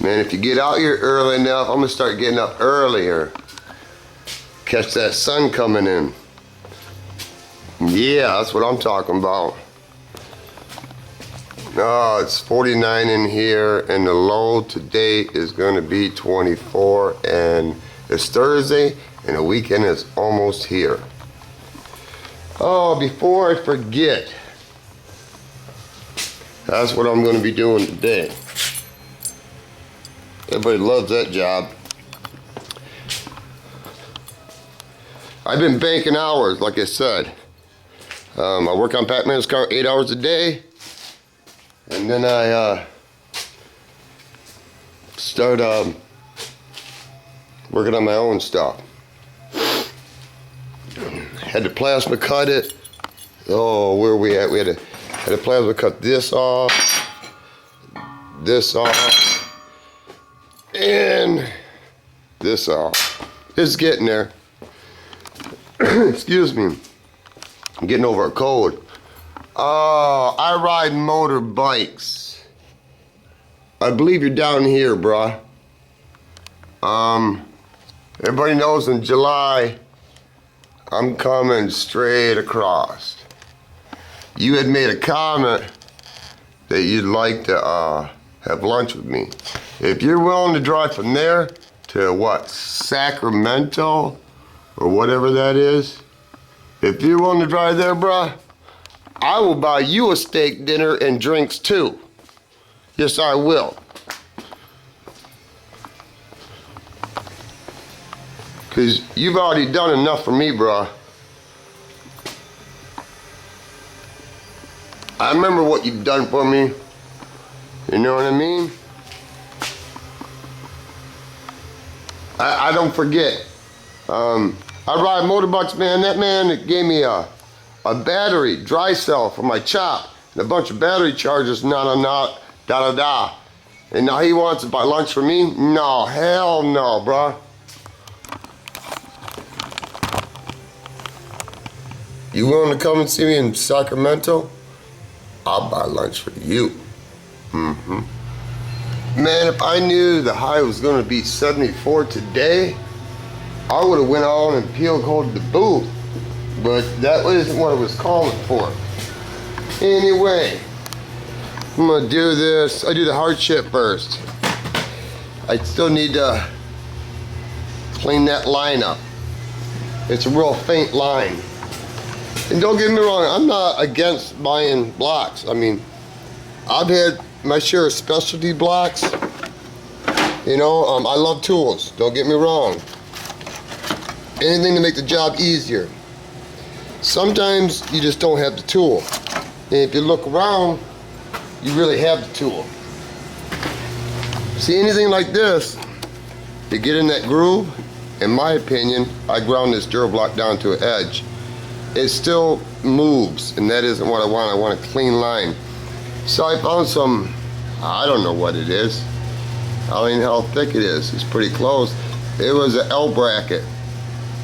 Man, if you get out here early enough, I'm gonna start getting up earlier. Catch that sun coming in. Yeah, that's what I'm talking about. Oh, it's 49 in here, and the low today is gonna be 24, and it's Thursday, and the weekend is almost here. Oh, before I forget, that's what I'm gonna be doing today. Everybody loves that job. I've been banking hours, like I said. I work on Pac-Man's car 8 hours a day, and then I start working on my own stuff. Had to plasma cut it. Oh, where are we at? We had to plasma cut this off, and this off. It's getting there. Excuse me. I'm getting over a cold. Oh, I ride motorbikes. I believe you're down here, bruh. Everybody knows in July, I'm coming straight across. You had made a comment that you'd like to have lunch with me. If you're willing to drive from there to what, Sacramento or whatever that is, if you're willing to drive there, bruh, I will buy you a steak dinner and drinks too. Yes, I will. Because you've already done enough for me, bruh. I remember what you've done for me. You know what I mean? I don't forget. I ride motorbikes, man. That man that gave me a battery, dry cell for my chop, and a bunch of battery chargers, da-da-da. And now he wants to buy lunch for me? No, hell no, bruh. You willing to come and see me in Sacramento? I'll buy lunch for you. Man, if I knew the high was gonna be 74 today, I would have went on and peeled cold to the booth. But that wasn't what I was calling for. Anyway, I'm gonna do this. I do the hard shit first. I still need to clean that line up. It's a real faint line. And don't get me wrong, I'm not against buying blocks. I mean, I've had my share of specialty blocks. You know, I love tools, don't get me wrong. Anything to make the job easier. Sometimes you just don't have the tool. And if you look around, you really have the tool. See, anything like this, to get in that groove, in my opinion, I ground this Durablock down to an edge. It still moves, and that isn't what I want. I want a clean line. So I found some, I don't know what it is. I don't even know how thick it is. It's pretty close. It was an L bracket.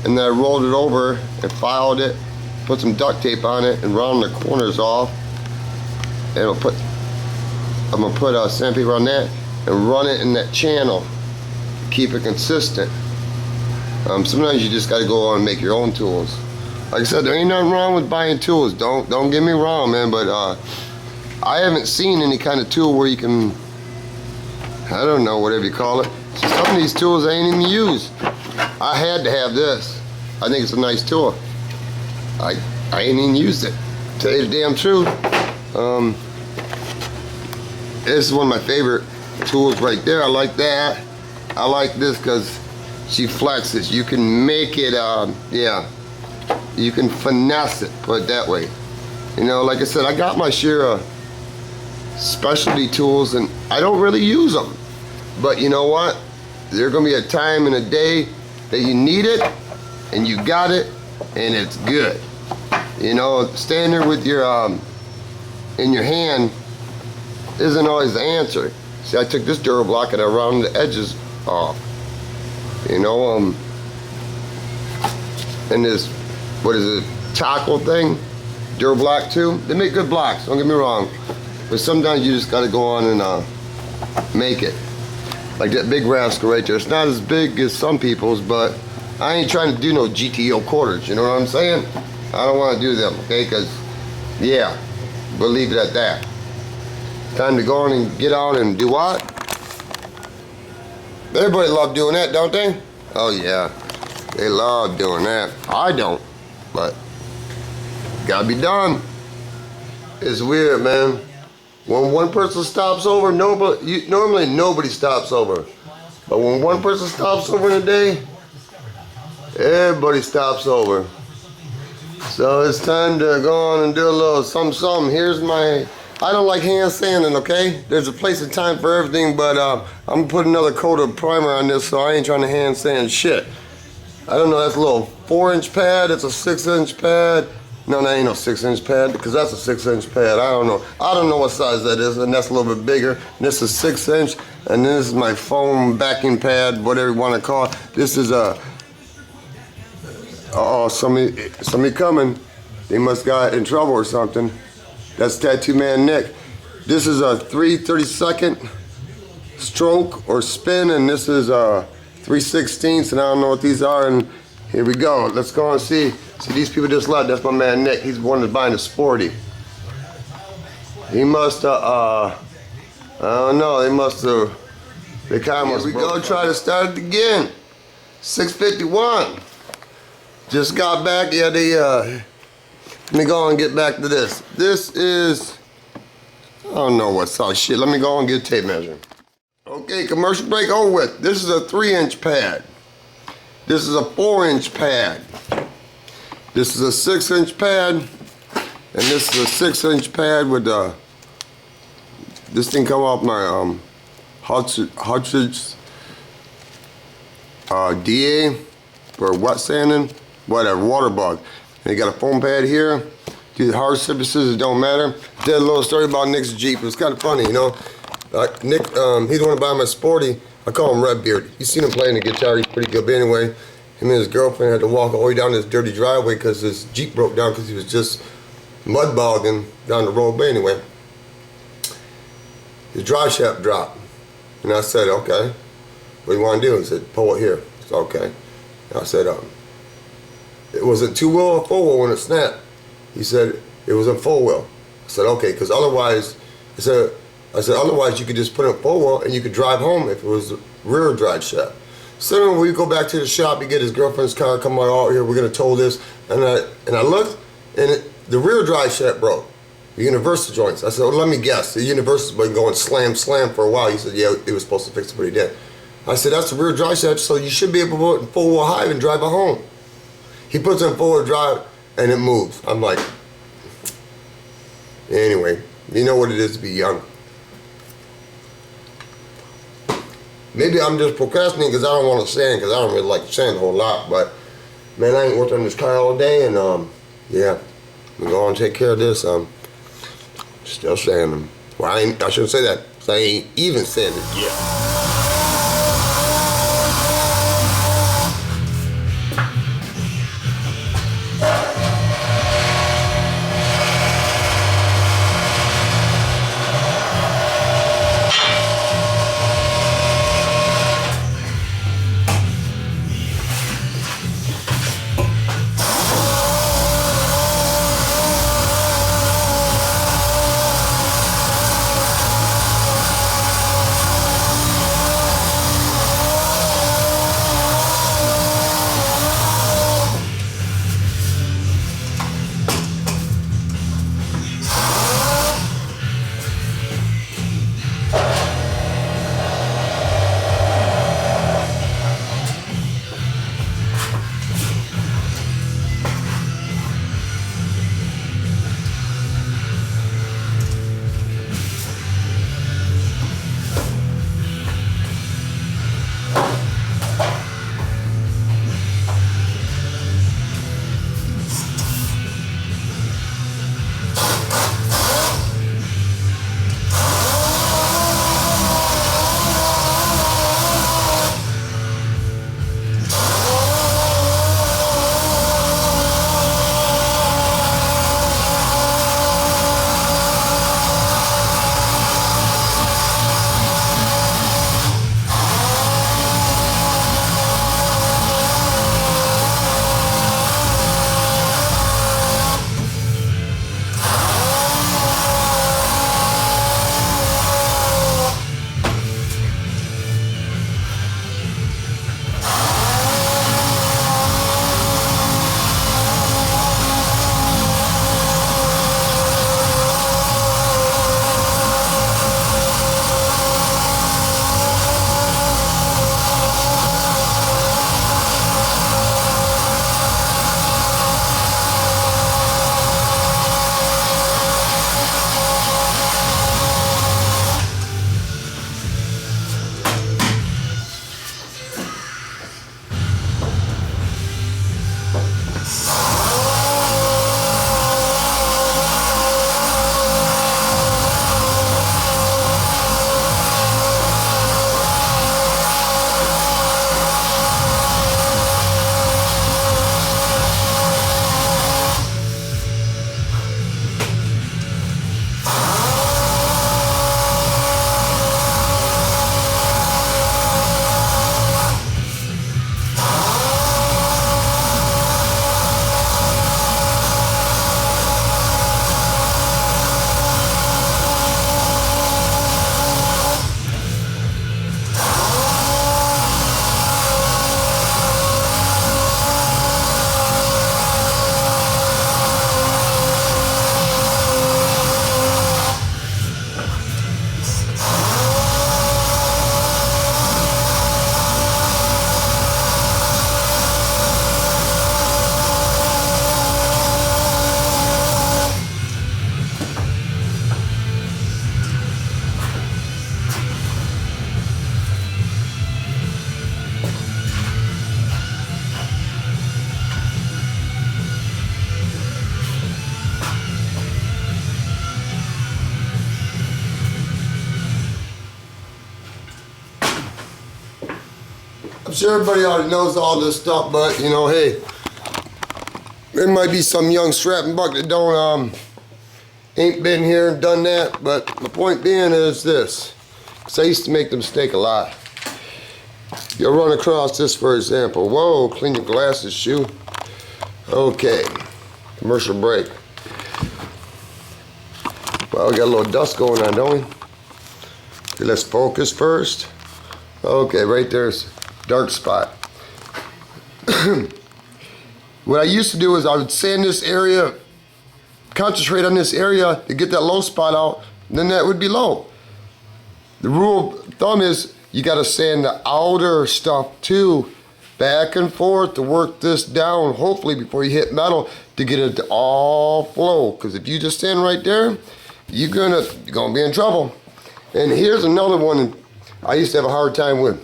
And then I rolled it over and filed it, put some duct tape on it, and round the corners off. And I'm gonna put sandpaper on that and run it in that channel. Keep it consistent. Sometimes you just gotta go on and make your own tools. Like I said, there ain't nothing wrong with buying tools. Don't get me wrong, man, but I haven't seen any kind of tool where you can, I don't know, whatever you call it. So some of these tools I ain't even used. I had to have this. I think it's a nice tool. I ain't even used it. Tell you the damn truth. This is one of my favorite tools right there. I like that. I like this because she flexes. You can make it, yeah. You can finesse it, put it that way. You know, like I said, I got my share of specialty tools and I don't really use them. But you know what? There's gonna be a time and a day that you need it and you got it and it's good. You know, standing there with your in your hand isn't always the answer. See, I took this Durablock and I rounded the edges off. You know, and this, what is it, tackle thing, Durablock too. They make good blocks, don't get me wrong. But sometimes you just gotta go on and make it. Like that big rascal right there. It's not as big as some people's, but I ain't trying to do no GTO quarters, you know what I'm saying? I don't want to do them, okay? Because, yeah, we'll leave it at that. Time to go on and get on and do what? Everybody love doing that, don't they? Oh, yeah. They love doing that. I don't, but gotta be done. It's weird, man. When one person stops over, normally nobody stops over. But when one person stops over in a day, everybody stops over. So it's time to go on and do a little something. Here's my, I don't like hand sanding, okay? There's a place and time for everything, but I'm gonna put another coat of primer on this, so I ain't trying to hand sand shit. I don't know, that's a little 4-inch pad, it's a 6-inch pad. No, that ain't no 6-inch pad, because that's a 6-inch pad. I don't know what size that is, and that's a little bit bigger. And this is 6-inch, and this is my foam backing pad, whatever you want to call it. This is a, somebody coming. They must got in trouble or something. That's Tattoo Man Nick. This is a 3/32 stroke or spin, and this is a 3/16, and I don't know what these are, and here we go. Let's go and see. See, these people just left. That's my man Nick. He's the one that's buying the Sporty. He must I don't know. They must have. They kind of. Here we go. Try to start it again. 6:51. Just got back. Yeah, they. Let me go and get back to this. This is. I don't know what size shit. Let me go and get a tape measure. Okay, commercial break over with. This is a 3-inch pad. This is a 4-inch pad. This is a 6-inch pad, and this is a 6-inch pad with this thing come off my Hutchins DA for wet sanding, whatever, water bug. And you got a foam pad here. Do the hard surfaces, it don't matter. Did a little story about Nick's Jeep. It was kind of funny, you know. Nick, he's the one to buy my Sporty. I call him Redbeard. You seen him playing the guitar, he's pretty good. But anyway, him and his girlfriend had to walk all the way down this dirty driveway because his Jeep broke down because he was just mud bogging down the road. But anyway, his drive shaft dropped. And I said, okay, what do you want to do? He said, pull it here. I said, okay. And I said, it was a 2-wheel or 4-wheel when it snapped. He said, it was a 4-wheel. I said, okay, because otherwise, I said, otherwise you could just put it in 4-wheel and you could drive home if it was a rear drive shaft. So when we go back to the shop, he get his girlfriend's car, come out here, we're gonna tow this. And I looked, and the rear drive shaft broke. The universal joints. I said, well, let me guess. The universal's been going slam for a while. He said, yeah, he was supposed to fix it, but he did. I said, that's the rear drive shaft, so you should be able to put it in 4-wheel high and drive it home. He puts it in 4-wheel drive, and it moves. I'm like, anyway, you know what it is to be young. Maybe I'm just procrastinating because I don't want to sand, because I don't really like to sand a whole lot, but man, I ain't worked on this car all day, and yeah, I'm going to take care of this. Still sanding. Well, I shouldn't say that, because I ain't even sanded yet. sure everybody already knows all this stuff, but you know, hey, there might be some young strapping buck that don't ain't been here and done that. But the point being is this, because I used to make the mistake a lot. You'll run across this, for example. Whoa, clean your glasses, shoe. Okay, commercial break. Well, we got a little dust going on, don't we? Okay, let's focus first. Okay, right there's a dark spot. What I used to do is I would sand this area, concentrate on this area to get that low spot out, then that would be low. The rule of thumb is you got to sand the outer stuff too, back and forth to work this down, hopefully before you hit metal, to get it to all flow. Because if you just stand right there, you're gonna be in trouble. And here's another one I used to have a hard time with.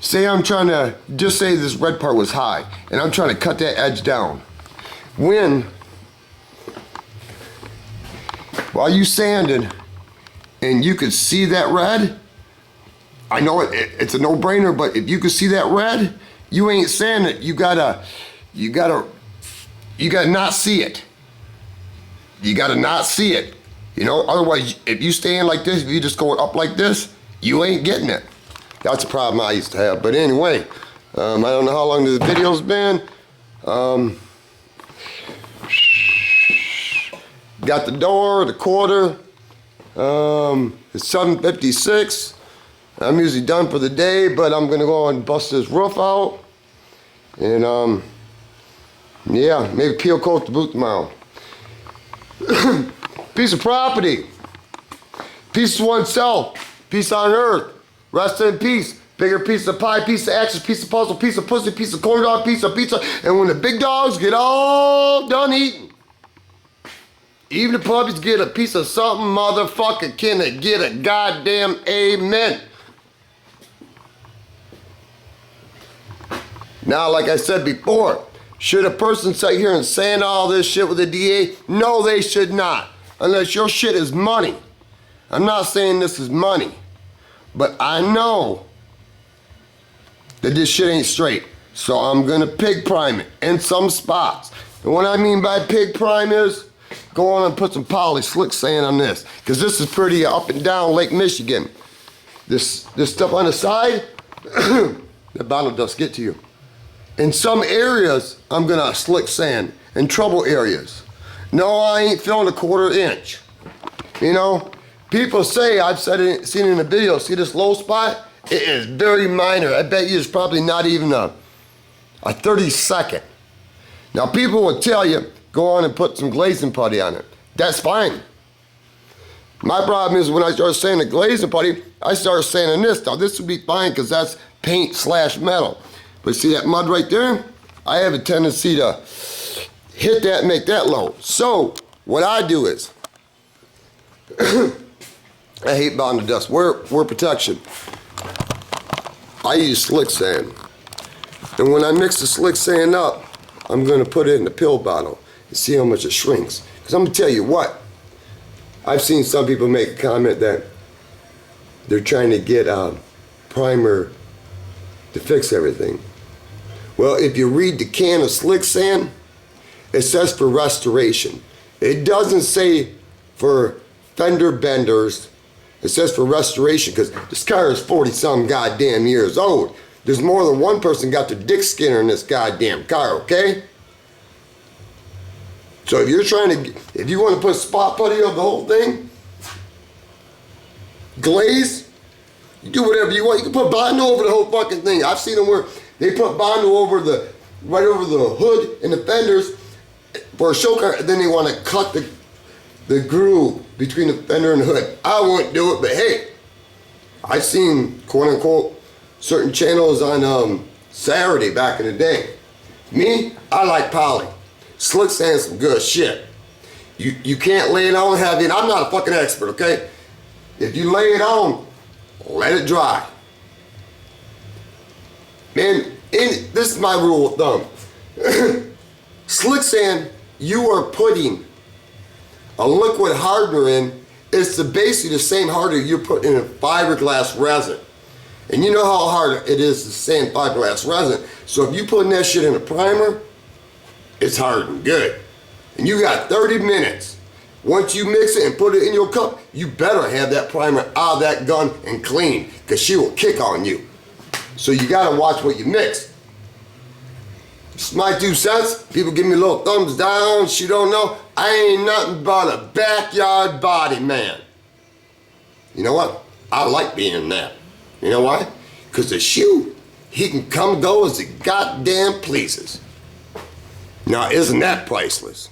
Say I'm trying to, just say this red part was high, and I'm trying to cut that edge down. While you sanded, and you could see that red, I know it's a no-brainer, but if you could see that red, you ain't sanding it. You gotta not see it. You gotta not see it. You know, otherwise, if you stand like this, if you just going up like this, you ain't getting it. That's a problem I used to have. But anyway, I don't know how long the video's been. Got the door, the quarter. It's 7:56. I'm usually done for the day, but I'm gonna go and bust this roof out. And yeah, maybe peel coat the boot tomorrow. Piece of property. Peace to oneself. Peace on earth. Rest in peace. Bigger piece of pie, piece of action, piece of puzzle, piece of pussy, piece of corn dog, piece of pizza. And when the big dogs get all done eating, even the puppies get a piece of something, motherfucker, can they get a goddamn amen? Now, like I said before, should a person sit here and sand all this shit with a DA? No, they should not. Unless your shit is money. I'm not saying this is money. But I know that this shit ain't straight. So I'm gonna pig prime it in some spots. And what I mean by pig prime is, go on and put some poly slick sand on this. Cause this is pretty up and down Lake Michigan. This stuff on the side, the bottle dust get to you. In some areas, I'm gonna slick sand. In trouble areas. No, I ain't filling a 1/4 inch. You know, people say, I've seen it in a video, see this low spot? It is very minor. I bet you it's probably not even a 30-second. Now people will tell you, go on and put some glazing putty on it. That's fine. My problem is when I start sanding the glazing putty, I start sanding this. Now this would be fine because that's paint/metal. But see that mud right there? I have a tendency to hit that and make that low. So what I do is, I hate bonded dust. Wear protection. I use slick sand. And when I mix the slick sand up, I'm gonna put it in the pill bottle and see how much it shrinks. Because I'm gonna tell you what, I've seen some people make a comment that they're trying to get a primer to fix everything. Well, if you read the can of slick sand, it says for restoration. It doesn't say for fender benders. It says for restoration because this car is 40-some goddamn years old. There's more than one person got their dick skinner in this goddamn car, okay? So if you're if you want to put spot putty on the whole thing, glaze, you do whatever you want. You can put Bondo over the whole fucking thing. I've seen them where they put Bondo over right over the hood and the fenders for a show car, and then they want to cut the groove between the fender and the hood. I wouldn't do it, but hey, I've seen quote unquote certain channels on Saturday back in the day. Me, I like poly. Slick sand's some good shit. You can't lay it on heavy, and I'm not a fucking expert, okay? If you lay it on, let it dry. Man, this is my rule of thumb. Slick sand, you are putting a liquid hardener in. It's basically the same hardener you're putting in a fiberglass resin. And you know how hard it is to sand fiberglass resin. So if you putting that shit in a primer, it's hardened good. And you got 30 minutes. Once you mix it and put it in your cup, you better have that primer out of that gun and clean, because she will kick on you. So you gotta watch what you mix. It's my 2 cents. People give me a little thumbs down, she don't know. I ain't nothing but a backyard body man. You know what? I like being that. You know why? Because the shoe, he can come go as he goddamn pleases. Now, isn't that priceless?